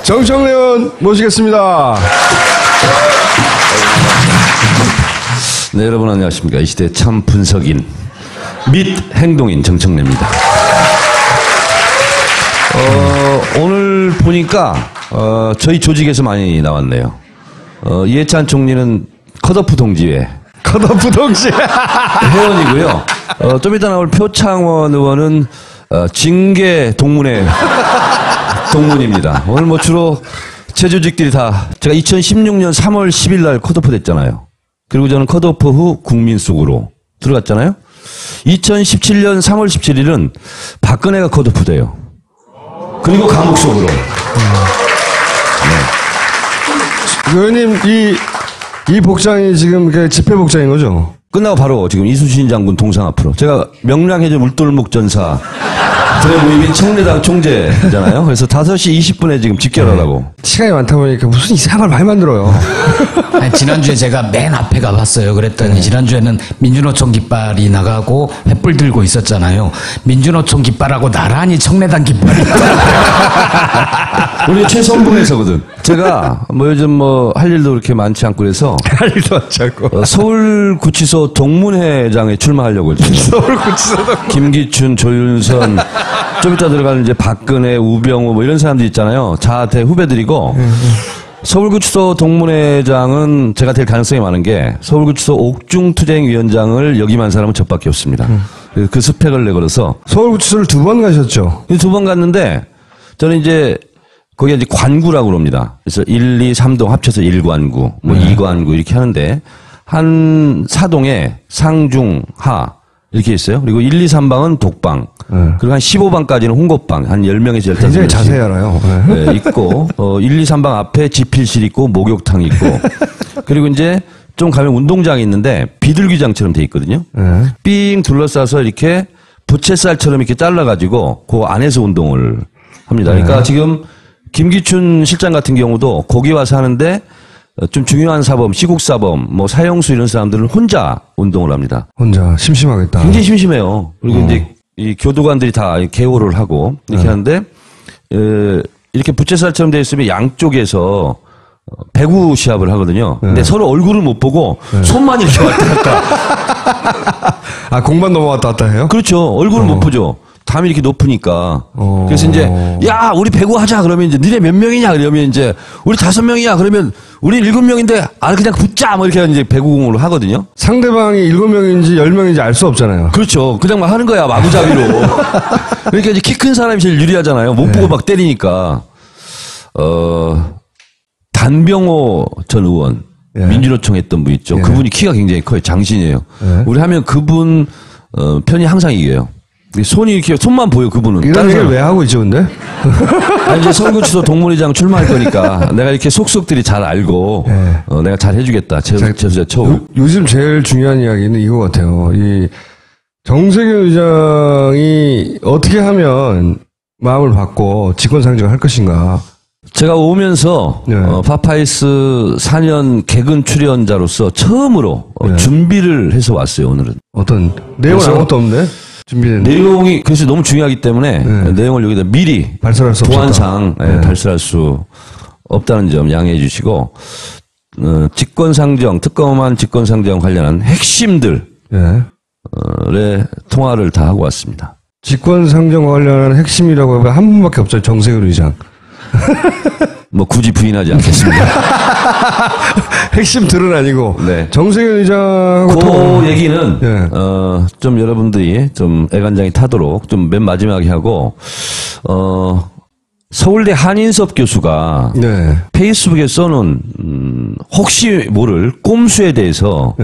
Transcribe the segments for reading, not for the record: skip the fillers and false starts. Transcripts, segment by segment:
정청래 의원 모시겠습니다. 네, 여러분 안녕하십니까. 이 시대 참 분석인 및 행동인 정청래입니다. 오늘 보니까 저희 조직에서 많이 나왔네요. 이해찬 총리는 컷오프 동지회 컷오프 동지 회원이고요. 좀 이따 나올 표창원 의원은 징계 동문회 동문입니다. 오늘 뭐 주로 제 조직들이 다 제가 2016년 3월 10일 날 컷오프 됐잖아요. 그리고 저는 컷오프 후 국민 속으로 들어갔잖아요. 2017년 3월 17일은 박근혜가 컷오프 돼요. 그리고 감옥 속으로. 네. 의원님 이 복장이 지금 집회 복장인 거죠? 끝나고 바로 지금 이수신 장군 동상 앞으로. 제가 명량해전 울돌목 전사 들의 모임인 청래당 총재잖아요. 그래서 5시 20분에 지금 집결하라고. 시간이 많다 보니까 무슨 이상한 걸 많이 만들어요. 아니, 지난주에 제가 맨 앞에 가봤어요. 그랬더니 지난주에는 민주노총 깃발이 나가고 횃불 들고 있었잖아요. 민주노총 깃발하고 나란히 청래당 깃발이 우리 최선봉에서거든. 제가 뭐 요즘 뭐 할 일도 그렇게 많지 않고 그래서 할 일도 많지 않고 서울구치소 동문회장에 출마하려고 지금. 서울구치소 김기춘, 조윤선, 좀 이따 들어가는 이제 박근혜, 우병우 뭐 이런 사람들 있잖아요. 자대 후배들이고. 서울구치소 동문회장은 제가 될 가능성이 많은 게 서울구치소 옥중투쟁위원장을 역임한 사람은 저밖에 없습니다. 그 스펙을 내걸어서 서울구치소를 2번 가셨죠? 2번 갔는데 저는 이제 거기가 이제 관구라고 그럽니다. 그래서 1, 2, 3동 합쳐서 1관구, 뭐 2관구 이렇게 하는데 한 사동에 상중, 하 이렇게 있어요. 그리고 1, 2, 3방은 독방. 그리고 한 15방까지는 홍고방. 한 10명에서 15명. 굉장히 자세히 알아요. 네, 있고, 1, 2, 3방 앞에 지필실 있고, 목욕탕 있고. 그리고 이제 좀 가면 운동장이 있는데 비둘기장처럼 돼 있거든요. 삥 둘러싸서 이렇게 부채살처럼 이렇게 잘라가지고 그 안에서 운동을 합니다. 그러니까 지금 김기춘 실장 같은 경우도 거기 와서 하는데 좀 중요한 사범, 시국사범, 뭐 사형수 이런 사람들은 혼자 운동을 합니다. 혼자 심심하겠다. 굉장히 심심해요. 그리고 이제 이 교도관들이 다 개호를 하고 이렇게 하는데 이렇게 부채살처럼 되어 있으면 양쪽에서 배구 시합을 하거든요. 근데 서로 얼굴을 못 보고 손만 이렇게 왔다 갔다. 아, 공만 넘어왔다 갔다 해요? 그렇죠. 얼굴을 못 보죠. 담이 이렇게 높으니까. 그래서 이제, 야, 우리 배구 하자. 그러면 이제, 니네 몇 명이냐? 그러면 이제, 우리 5명이야. 그러면, 우리 7명인데, 아, 그냥 붙자. 뭐 이렇게 이제 배구공으로 하거든요. 상대방이 7명인지 10명인지 알 수 없잖아요. 그렇죠. 그냥 막 하는 거야. 마구잡이로. 그러니까 이제 키 큰 사람이 제일 유리하잖아요. 못 보고 막 때리니까. 단병호 전 의원. 민주노총 했던 분 있죠. 그분이 키가 굉장히 커요. 장신이에요. 우리 하면 그분, 편이 항상 이겨요. 손이 이렇게, 손만 보여, 그분은. 이런 얘기를 왜 하고 있죠, 근데? 아니, 이제 서울구치소 동문회장 출마할 거니까 내가 이렇게 속속들이 잘 알고, 내가 잘 해주겠다. 요즘 제일 중요한 이야기는 이거 같아요. 이 정세균 의장이 어떻게 하면 마음을 받고 직권상정을 할 것인가. 제가 오면서, 파파이스 4년 개근 출연자로서 처음으로 준비를 해서 왔어요, 오늘은. 어떤, 내용은 아무것도 없네? 준비된 내용이 그래서 너무 중요하기 때문에 내용을 여기다 미리 발설할 수 보안상 발설할 수 없다는 점 양해해 주시고 직권상정 특검안 직권상정 관련한 핵심들의 통화를 다 하고 왔습니다. 직권상정 관련한 핵심이라고 하면 한 분밖에 없죠. 정세균 의장. 뭐 굳이 부인하지 않겠습니다. 핵심들은 아니고 네. 정세균 의장하고 그 얘기는 좀 여러분들이 좀 애간장이 타도록 좀 맨 마지막에 하고 서울대 한인섭 교수가 페이스북에 써놓은 혹시 모를 꼼수에 대해서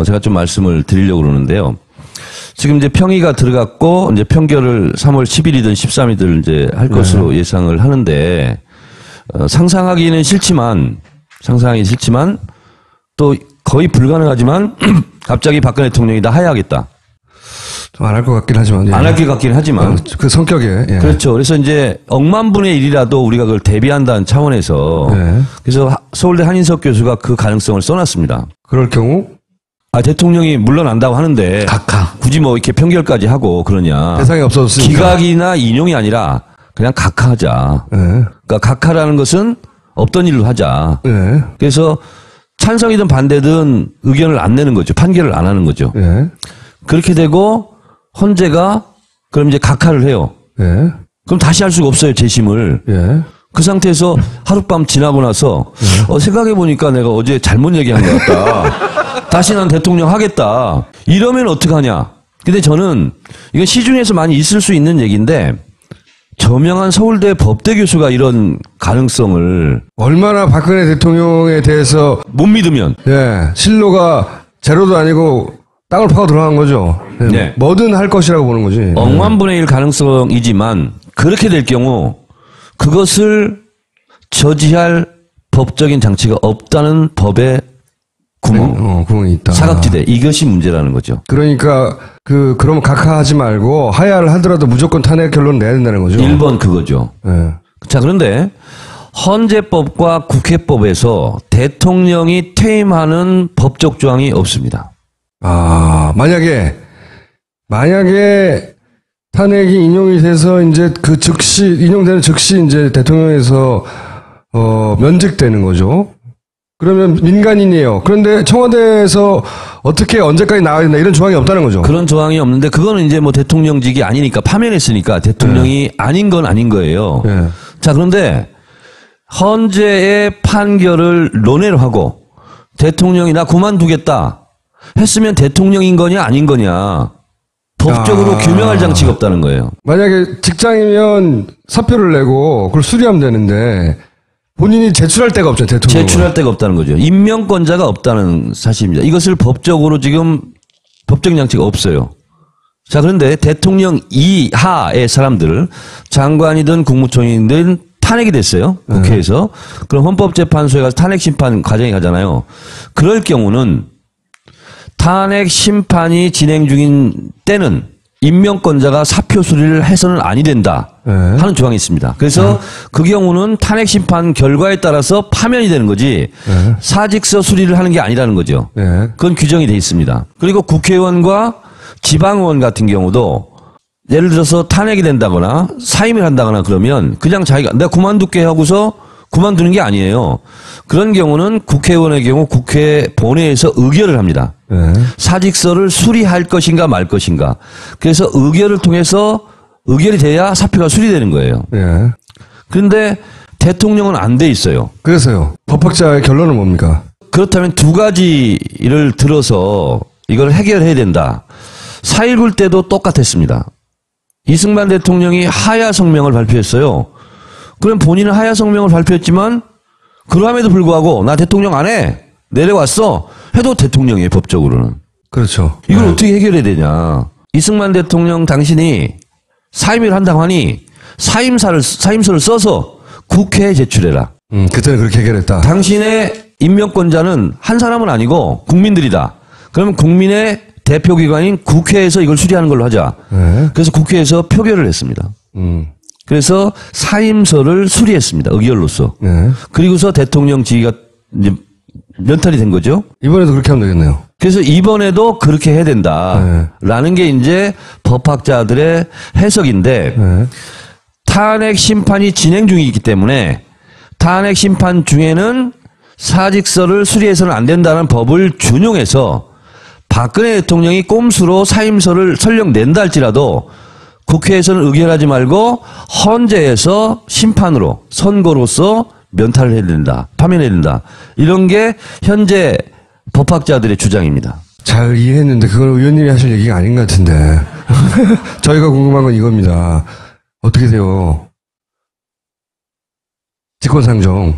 제가 좀 말씀을 드리려고 그러는데요. 지금 이제 평의가 들어갔고 이제 평결을 3월 10일이든 13일이든 이제 할 것으로 예상을 하는데 상상하기 싫지만 또 거의 불가능하지만 갑자기 박근혜 대통령이 나 하야하겠다. 좀 안 할 것 같긴 하지만. 안 할 것 같긴 하지만. 그 성격에. 그렇죠. 그래서 이제 억만분의 1이라도 우리가 그걸 대비한다는 차원에서. 그래서 서울대 한인석 교수가 그 가능성을 써놨습니다. 그럴 경우? 대통령이 물러난다고 하는데. 굳이 뭐 이렇게 평결까지 하고 그러냐. 대상이 없어졌으니까. 기각이나 인용이 아니라 그냥 각하하자. 그러니까 그러니까 각하라는 것은 없던 일로 하자. 예. 그래서 찬성이든 반대든 의견을 안 내는 거죠. 판결을 안 하는 거죠. 예. 그렇게 되고 헌재가 그럼 이제 각하를 해요. 예. 그럼 다시 할 수가 없어요. 재심을. 예. 그 상태에서 하룻밤 지나고 나서 생각해보니까 내가 어제 잘못 얘기한 것 같다. 다시 난 대통령 하겠다. 이러면 어떡하냐. 근데 저는 이건 시중에서 많이 있을 수 있는 얘기인데 저명한 서울대 법대 교수가 이런 가능성을 얼마나 박근혜 대통령에 대해서 못 믿으면 예, 신로가 제로도 아니고 땅을 파고 들어간 거죠. 예, 네. 뭐든 할 것이라고 보는 거지. 억만분의 일 가능성이지만 그렇게 될 경우 그것을 저지할 법적인 장치가 없다는 법의 구멍, 구멍이 있다. 사각지대 이것이 문제라는 거죠. 그러니까 그러면 각하하지 말고 하야를 하더라도 무조건 탄핵 결론 내야 된다는 거죠. 1번 그거죠. 예. 자, 그런데 헌재법과 국회법에서 대통령이 퇴임하는 법적 조항이 없습니다. 아, 만약에 탄핵이 인용이 돼서 이제 그 즉시 인용되는 즉시 이제 대통령에서 면직되는 거죠. 그러면 민간인이에요. 그런데 청와대에서 어떻게 언제까지 나와야 된다 이런 조항이 없다는 거죠. 그런 조항이 없는데 그거는 이제 뭐 대통령직이 아니니까 파면했으니까 대통령이 아닌 건 아닌 거예요. 예. 자, 그런데 헌재의 판결을 논의를 하고 대통령이 나 그만두겠다 했으면 대통령인 거냐 아닌 거냐 법적으로 규명할 장치가 없다는 거예요. 만약에 직장이면 사표를 내고 그걸 수리하면 되는데 본인이 제출할 데가 없죠, 대통령. 제출할 데가 없다는 거죠. 임명권자가 없다는 사실입니다. 이것을 법적으로 지금 법적 장치가 없어요. 자, 그런데 대통령 이하의 사람들, 장관이든 국무총리든 탄핵이 됐어요. 국회에서. 그럼 헌법재판소에 가서 탄핵 심판 과정에 가잖아요. 그럴 경우는 탄핵 심판이 진행 중인 때는 임명권자가 사표 수리를 해서는 아니 된다 하는 조항이 있습니다. 그래서 그 경우는 탄핵 심판 결과에 따라서 파면이 되는 거지 사직서 수리를 하는 게 아니라는 거죠. 그건 규정이 돼 있습니다. 그리고 국회의원과 지방의원 같은 경우도 예를 들어서 탄핵이 된다거나 사임을 한다거나 그러면 그냥 자기가 내가 그만둘게 하고서 그만두는 게 아니에요. 그런 경우는 국회의원의 경우 국회 본회의에서 의결을 합니다. 사직서를 수리할 것인가 말 것인가. 그래서 의결을 통해서 의결이 돼야 사표가 수리되는 거예요. 그런데 대통령은 안 돼 있어요. 그래서요. 법학자의 결론은 뭡니까? 그렇다면 두 가지를 들어서 이걸 해결해야 된다. 4.19 때도 똑같았습니다. 이승만 대통령이 하야 성명을 발표했어요. 그럼 본인은 하야 성명을 발표했지만 그럼에도 불구하고 나 대통령 안 해. 내려왔어. 해도 대통령이에요, 법적으로는. 그렇죠. 이걸 어떻게 해결해야 되냐. 이승만 대통령 당신이 사임을 한다고 하니 사임서를 써서 국회에 제출해라. 그때는 그렇게 해결했다. 당신의 임명권자는 한 사람은 아니고 국민들이다. 그러면 국민의 대표기관인 국회에서 이걸 수리하는 걸로 하자. 그래서 국회에서 표결을 했습니다. 그래서 사임서를 수리했습니다. 의결로서. 그리고서 대통령 지위가 이제 면탈이 된 거죠. 이번에도 그렇게 하면 되겠네요. 그래서 이번에도 그렇게 해야 된다라는 게 이제 법학자들의 해석인데 탄핵 심판이 진행 중이기 때문에 탄핵 심판 중에는 사직서를 수리해서는 안 된다는 법을 준용해서 박근혜 대통령이 꼼수로 사임서를 설령 낸다 할지라도 국회에서는 의결하지 말고 헌재에서 심판으로 선고로서 면탈을 해야 된다. 파면해야 된다. 이런 게 현재 법학자들의 주장입니다. 잘 이해했는데 그건 의원님이 하실 얘기가 아닌 것 같은데. 저희가 궁금한 건 이겁니다. 어떻게 돼요? 직권상정.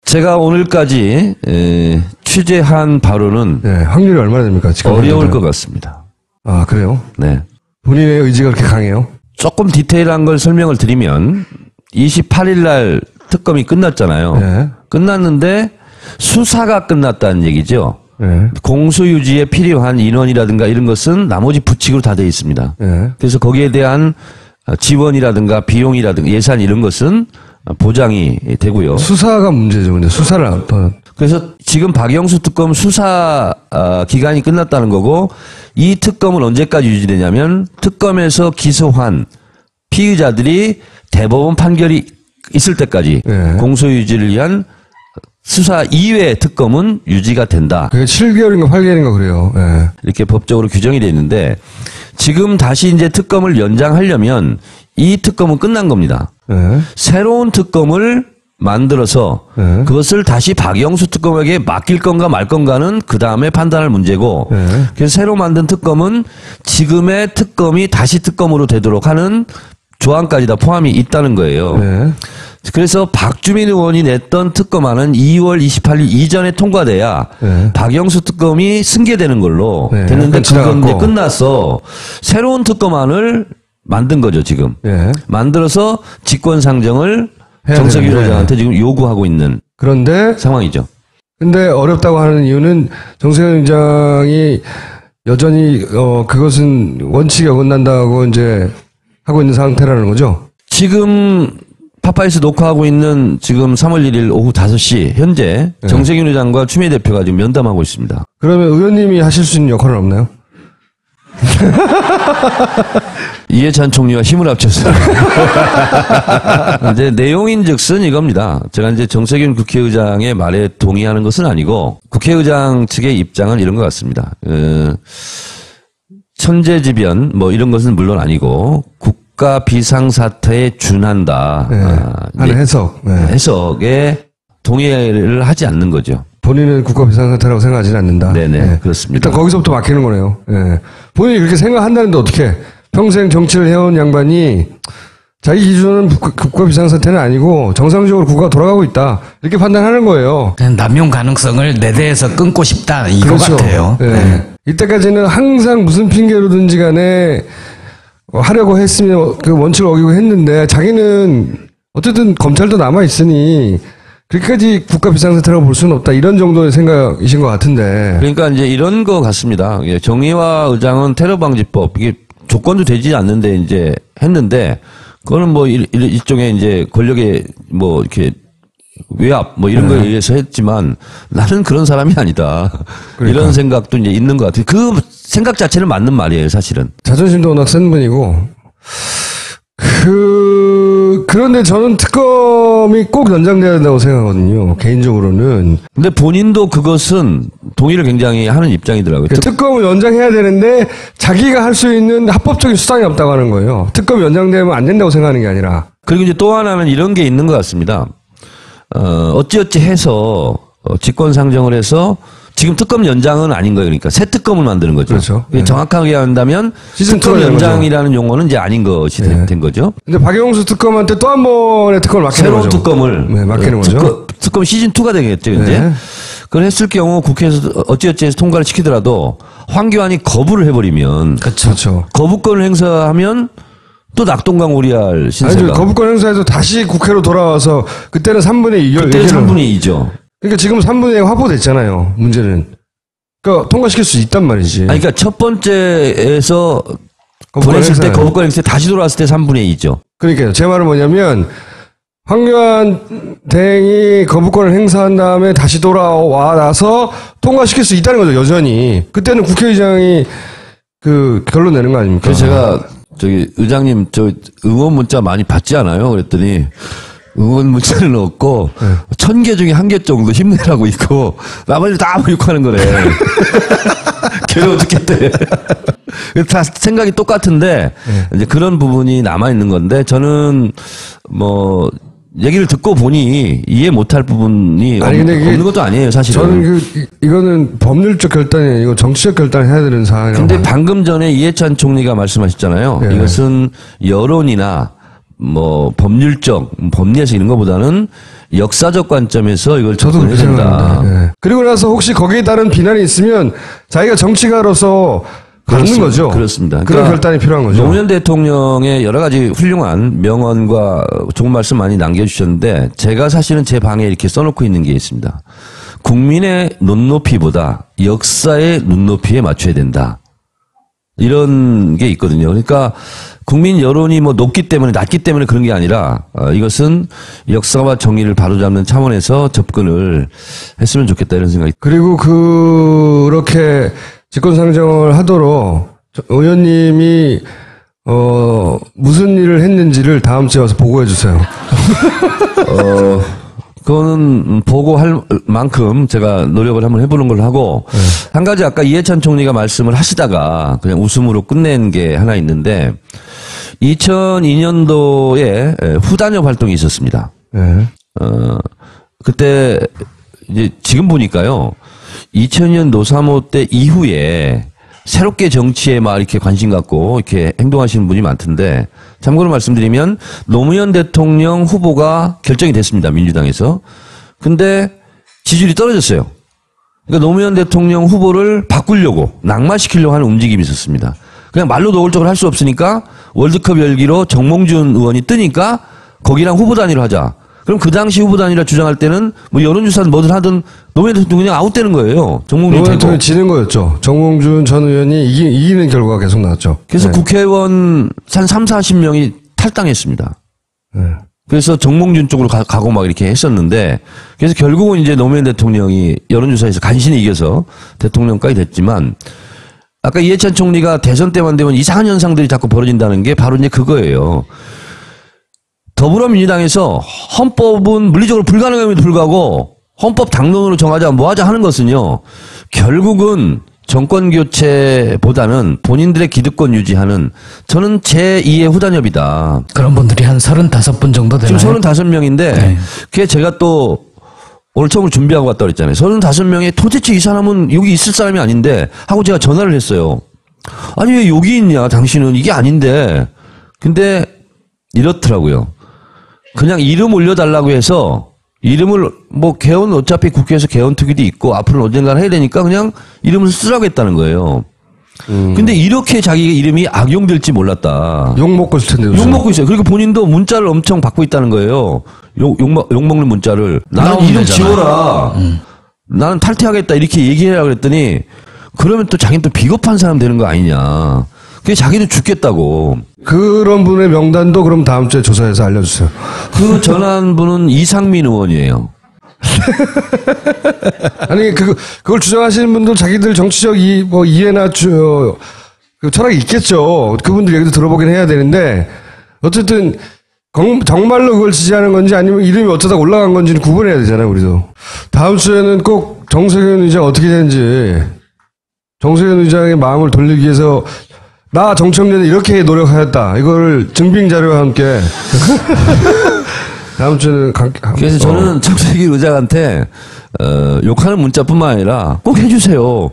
제가 오늘까지 취재한 바로는 네, 확률이 얼마나 됩니까? 어려울 것 같습니다. 아, 그래요? 네. 본인의 의지가 그렇게 강해요? 조금 디테일한 걸 설명을 드리면 28일 날 특검이 끝났잖아요. 네. 끝났는데 수사가 끝났다는 얘기죠. 네. 공소유지에 필요한 인원이라든가 이런 것은 나머지 부칙으로 다 되어 있습니다. 네. 그래서 거기에 대한 지원이라든가 비용이라든가 예산 이런 것은 보장이 되고요. 수사가 문제죠. 근데 수사를 안 그래서 지금 박영수 특검 수사 기간이 끝났다는 거고 이 특검은 언제까지 유지되냐면 특검에서 기소한 피의자들이 대법원 판결이 있을 때까지 예. 공소유지를 위한 수사 이외의 특검은 유지가 된다. 그게 7개월인가 8개월인가 그래요. 예. 이렇게 법적으로 규정이 되어 있는데 지금 다시 이제 특검을 연장하려면 이 특검은 끝난 겁니다. 예. 새로운 특검을 만들어서 네. 그것을 다시 박영수 특검에게 맡길 건가 말 건가는 그 다음에 판단할 문제고 네. 그래서 새로 만든 특검은 지금의 특검이 다시 특검으로 되도록 하는 조항까지 다 포함이 있다는 거예요. 네. 그래서 박주민 의원이 냈던 특검안은 2월 28일 이전에 통과돼야 네. 박영수 특검이 승계되는 걸로 네. 됐는데 그건 지나갔고. 이제 끝났어. 새로운 특검안을 만든 거죠 지금. 네. 만들어서 직권상정을 해야 정세균 되는데. 의장한테 지금 요구하고 있는 그런데 상황이죠. 근데 어렵다고 하는 이유는 정세균 의장이 여전히 그것은 원칙에 어긋난다고 이제 하고 있는 상태라는 거죠. 지금 파파이스 녹화하고 있는 지금 3월 1일 오후 5시 현재 정세균 의장과 추미애 대표가 지금 면담하고 있습니다. 그러면 의원님이 하실 수 있는 역할은 없나요? 이해찬 총리와 힘을 합쳐서 이제 내용인즉슨 이겁니다. 제가 이제 정세균 국회의장의 말에 동의하는 것은 아니고 국회의장 측의 입장은 이런 것 같습니다. 천재지변 뭐 이런 것은 물론 아니고 국가 비상사태에 준한다. 네. 하는 해석. 네. 해석에 동의를 하지 않는 거죠. 본인은 국가 비상사태라고 생각하지는 않는다. 네네, 네. 그렇습니다. 일단 거기서부터 막히는 거네요. 네. 본인이 그렇게 생각한다는데 어떻게 평생 정치를 해온 양반이 자기 기준은 국가 비상사태는 아니고 정상적으로 국가가 돌아가고 있다. 이렇게 판단하는 거예요. 그냥 남용 가능성을 내 대에서 끊고 싶다 이거 같아요. 네. 네. 이때까지는 항상 무슨 핑계로든지 간에 하려고 했으면 그 원칙을 어기고 했는데 자기는 어쨌든 검찰도 남아 있으니 그렇게까지 국가 비상사태라고 볼 수는 없다. 이런 정도의 생각이신 것 같은데. 그러니까 이제 이런 거 같습니다. 예, 정의화 의장은 테러방지법 이게 조건도 되지 않는데 이제 했는데 그거는 뭐 일종의 이제 권력의 뭐 이렇게 외압 뭐 이런 거에 의해서 했지만 나는 그런 사람이 아니다. 그러니까. 이런 생각도 이제 있는 것 같아요. 그 생각 자체는 맞는 말이에요, 사실은. 자존심도 워낙 센 분이고. 그런데 저는 특검이 꼭 연장돼야 된다고 생각하거든요. 개인적으로는. 근데 본인도 그것은 동의를 굉장히 하는 입장이더라고요. 특검을 연장해야 되는데 자기가 할 수 있는 합법적인 수단이 없다고 하는 거예요. 특검 연장되면 안 된다고 생각하는 게 아니라. 그리고 이제 또 하나는 이런 게 있는 것 같습니다. 어찌어찌 해서 직권상정을 해서 지금 특검 연장은 아닌 거예요. 그러니까 새 특검을 만드는 거죠. 그렇죠. 네. 정확하게 한다면 시즌 특검 2가 연장이라는 용어는 이제 아닌 것이 네. 된 거죠. 근데 박영수 특검한테 또 한 번의 특검을 맡기는 새로운 거죠. 특검을 네, 맡기는 거죠. 특검 시즌 2가 되겠죠. 이제 네. 그걸 했을 경우 국회에서 어찌어찌 해서 통과를 시키더라도 황교안이 거부를 해버리면 그렇죠. 거부권을 행사하면 또 낙동강오리할 신세가. 아니, 거부권 행사해서 다시 국회로 돌아와서 그때는 3분의 2. 그때 3분의 2죠. 그러니까 지금 3분의 2가 확보됐잖아요. 문제는. 그러니까 통과시킬 수 있단 말이지. 아니, 그러니까 첫 번째에서 보냈을 때 거부권 행사 다시 돌아왔을 때 3분의 2죠. 그러니까요. 제 말은 뭐냐면 황교안 대행이 거부권을 행사한 다음에 다시 돌아와서 통과시킬 수 있다는 거죠. 여전히. 그때는 국회의장이 그 결론 내는 거 아닙니까? 그래서 제가 저기 의장님 저 응원 문자 많이 받지 않아요? 그랬더니 응원 문자는 없고 1000개 중에 1개 정도 힘내라고 있고 나머지 다 욕하는 거래. 괴로워 죽겠대. 다 생각이 똑같은데 이제 그런 부분이 남아 있는 건데 저는 뭐 얘기를 듣고 보니 이해 못할 부분이 없는 것도 아니에요, 사실은. 저는 이거는 법률적 결단이 아니고 정치적 결단을 해야 되는 사안이라고. 근데 방금 전에 이해찬 총리가 말씀하셨잖아요. 네. 이것은 여론이나 뭐 법률적, 법리에서 이런 것보다는 역사적 관점에서 이걸 접근해야 된다. 네. 그리고 나서 혹시 거기에 따른 비난이 있으면 자기가 정치가로서 받는 거죠. 그렇습니다. 그런 그러니까 결단이 필요한 거죠. 노무현 대통령의 여러 가지 훌륭한 명언과 좋은 말씀 많이 남겨주셨는데 제가 사실은 제 방에 이렇게 써놓고 있는 게 있습니다. 국민의 눈높이보다 역사의 눈높이에 맞춰야 된다. 이런 게 있거든요. 그러니까 국민 여론이 뭐 높기 때문에 낮기 때문에 그런 게 아니라 이것은 역사와 정의를 바로잡는 차원에서 접근을 했으면 좋겠다 이런 생각이. 그리고 그렇게 직권상정을 하도록 의원님이 무슨 일을 했는지를 다음 주에 와서 보고해 주세요. 그거는 보고할 만큼 제가 노력을 한번 해보는 걸로 하고, 한 가지 아까 이해찬 총리가 말씀을 하시다가 그냥 웃음으로 끝낸 게 하나 있는데, 2002년도에 후단협 활동이 있었습니다. 네. 그때 이제 지금 보니까요, 2000년 노사모 때 이후에 새롭게 정치에 막 이렇게 관심 갖고 이렇게 행동하시는 분이 많던데, 참고로 말씀드리면 노무현 대통령 후보가 결정이 됐습니다. 민주당에서. 근데 지지율이 떨어졌어요. 그러니까 노무현 대통령 후보를 바꾸려고 낙마시키려고 하는 움직임이 있었습니다. 그냥 말로 노골적으로 할 수 없으니까 월드컵 열기로 정몽준 의원이 뜨니까 거기랑 후보 단위로 하자. 그럼 그 당시 후보 단위라 주장할 때는 뭐 여론조사든 뭐든 하든 노무현 대통령이 그냥 아웃되는 거예요. 정몽준 노무현 대통령이 지는 거였죠. 정몽준 전 의원이 이기는 결과가 계속 나왔죠. 그래서 네. 국회의원 한 3, 40명이 탈당했습니다. 네. 그래서 정몽준 쪽으로 가고 막 이렇게 했었는데, 그래서 결국은 이제 노무현 대통령이 여론조사에서 간신히 이겨서 대통령까지 됐지만, 아까 이해찬 총리가 대선 때만 되면 이상한 현상들이 자꾸 벌어진다는 게 바로 이제 그거예요. 더불어민주당에서 헌법은 물리적으로 불가능함에도 불구하고 헌법 당론으로 정하자 뭐하자 하는 것은요, 결국은 정권 교체보다는 본인들의 기득권 유지하는, 저는 제2의 후단협이다. 그런 분들이 한 35분 정도 되나요? 지금 35명인데 네. 그게 제가 또 오늘 처음으로 준비하고 왔다 그랬잖아요. 35명에 도대체 이 사람은 여기 있을 사람이 아닌데 하고 제가 전화를 했어요. 아니 왜 여기 있냐 당신은, 이게 아닌데. 근데 이렇더라고요. 그냥 이름 올려달라고 해서 이름을 뭐 개헌, 어차피 국회에서 개헌 특위도 있고 앞으로는 언젠가 해야 되니까 그냥 이름을 쓰라고 했다는 거예요. 근데 이렇게 자기 이름이 악용될지 몰랐다. 욕먹고 있을 텐데. 요즘. 욕먹고 있어요. 그리고 본인도 문자를 엄청 받고 있다는 거예요. 욕먹는 문자를. 나는 이름 되잖아. 지워라. 나는 탈퇴하겠다. 이렇게 얘기해라 그랬더니, 그러면 또 자기는 또 비겁한 사람 되는 거 아니냐. 그게 자기도 죽겠다고. 그런 분의 명단도 그럼 다음 주에 조사해서 알려주세요. 그 전화한 분은 이상민 의원이에요. 아니 그걸 주장하시는 분들 자기들 정치적 이해나 그 철학이 있겠죠. 그분들 얘기도 들어보긴 해야 되는데, 어쨌든 정말로 그걸 지지하는 건지 아니면 이름이 어쩌다 올라간 건지는 구분해야 되잖아요. 우리도 다음 주에는 꼭 정세균 의장 어떻게 되는지, 정세균 의장의 마음을 돌리기 위해서 나 정청래는 이렇게 노력하였다, 이걸 증빙 자료와 함께 다음 주에는 그래서 저는 정세균 의장한테 욕하는 문자뿐만 아니라 꼭 해주세요.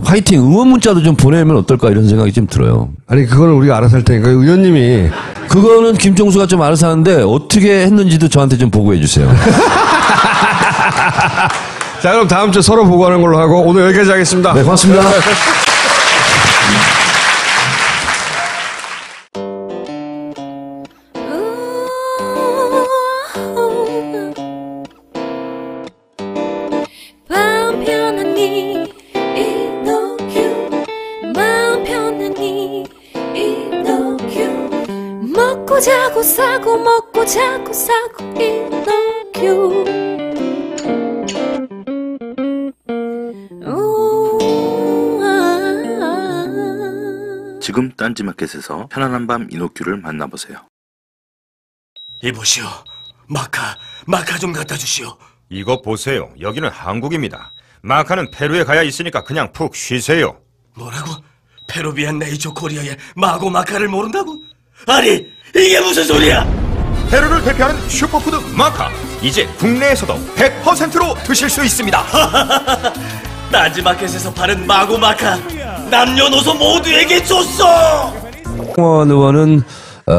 화이팅 응원 문자도 좀 보내면 어떨까 이런 생각이 좀 들어요. 아니 그거는 우리가 알아서 할 테니까 의원님이. 그거는 김종수가 좀 알아서 하는데 어떻게 했는지도 저한테 좀 보고해 주세요. 자, 그럼 다음 주에 서로 보고하는 걸로 하고 오늘 여기까지 하겠습니다. 네, 고맙습니다. 마음 편안히 이너큐, 마음 편안히 이너큐, 먹고 자고 싸고 먹고 자고 싸고 이너큐. 지금 딴지마켓에서 편안한 밤 이노큐를 만나보세요. 이보시오. 마카 좀 갖다 주시오. 이거 보세요. 여기는 한국입니다. 마카는 페루에 가야 있으니까 그냥 푹 쉬세요. 뭐라고? 페루비안 네이처 코리아의 마고 마카를 모른다고? 아니, 이게 무슨 소리야? 페루를 대표하는 슈퍼푸드 마카. 이제 국내에서도 100%로 드실 수 있습니다. 딴지마켓에서 파는 마고 마카 남녀노소 모두에게 줬어. 홍원 의원은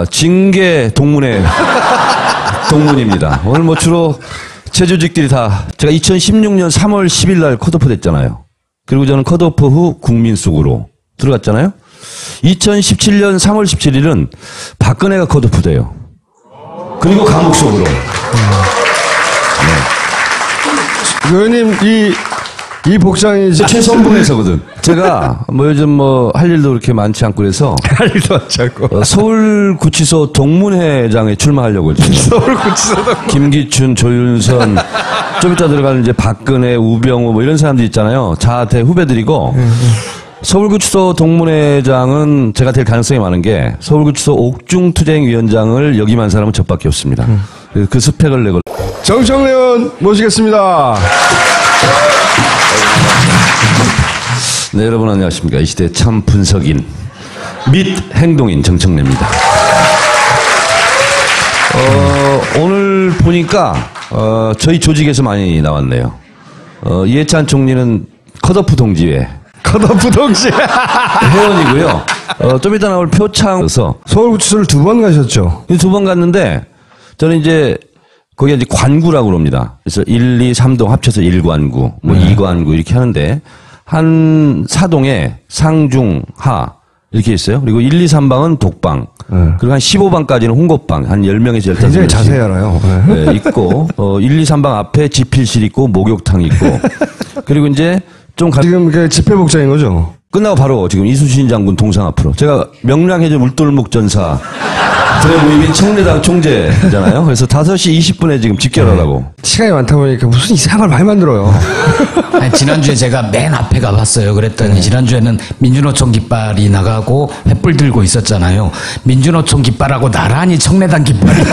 징계 동문회 동문입니다. 오늘 뭐 주로 제조직들이 다, 제가 2016년 3월 10일 날 컷오프 됐잖아요. 그리고 저는 컷오프 후 국민 속으로 들어갔잖아요. 2017년 3월 17일은 박근혜가 컷오프 돼요. 그리고 감옥 속으로. 의원님 이 복장이 이제 최선봉에서거든. 제가 뭐 요즘 뭐 할 일도 그렇게 많지 않고 그래서 할 일도 많지 않고 서울구치소 동문회장에 출마하려고 지금. 서울구치소도 김기춘, 조윤선, 좀 이따 들어가는 이제 박근혜, 우병우 뭐 이런 사람들 있잖아요. 자대 후배들이고 서울구치소 동문회장은 제가 될 가능성이 많은 게 서울구치소 옥중투쟁위원장을 역임한 사람은 저밖에 없습니다. 그래서 그 스펙을 내고 정청래 의원 모시겠습니다. 네, 여러분 안녕하십니까. 이 시대 참 분석인 및 행동인 정청래입니다. 오늘 보니까 저희 조직에서 많이 나왔네요. 이해찬 총리는 컷오프 동지회 컷오프 동지. 회원이고요. 좀 이따 나올 표창에서 서울구치소를 2번 가셨죠? 2번 갔는데 저는 이제 거기가 이제 관구라고 그럽니다. 그래서 1, 2, 3동 합쳐서 1관구, 뭐 2관구 이렇게 하는데 한 사동에 상중, 하 이렇게 있어요. 그리고 1, 2, 3방은 독방. 그리고 한 15방까지는 홍고방. 한 10명에서 15명. 굉장히 자세히 알아요. 네, 있고, 1, 2, 3방 앞에 지필실 있고, 목욕탕 있고. 그리고 이제 좀 지금 그 집회복장인 거죠? 끝나고 바로 지금 이수신 장군 동상 앞으로. 제가 명량해전 울돌목 전사 대모임인 청래당 총재잖아요. 그래서 5시 20분에 지금 집결하라고. 시간이 많다 보니까 무슨 이상한 말 만들어요. 아니, 지난주에 제가 맨 앞에 가봤어요. 그랬더니 지난주에는 민주노총 깃발이 나가고 횃불 들고 있었잖아요. 민주노총 깃발하고 나란히 청래당 깃발이